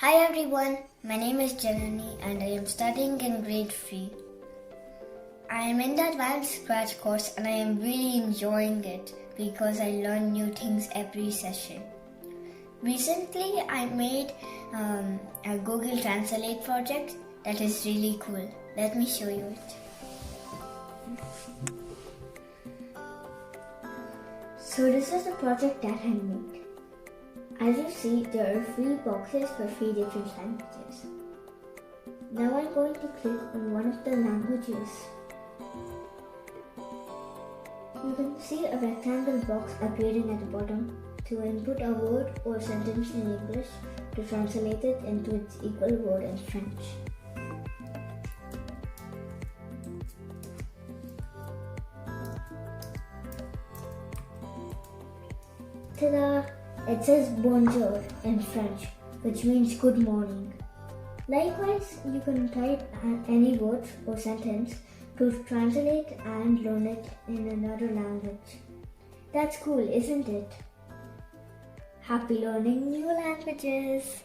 Hi everyone, my name is Janani and I am studying in grade 3. I am in the advanced scratch course and I am really enjoying it because I learn new things every session. Recently I made a Google Translator project that is really cool. Let me show you it. So this is the project that I made. As you see, there are 3 boxes for 3 different languages. Now I'm going to click on one of the languages. You can see a rectangle box appearing at the bottom to input a word or sentence in English to translate it into its equal word in French. Ta-da! It says bonjour in French, which means good morning. Likewise, you can type any word or sentence to translate and learn it in another language. That's cool, isn't it? Happy learning new languages!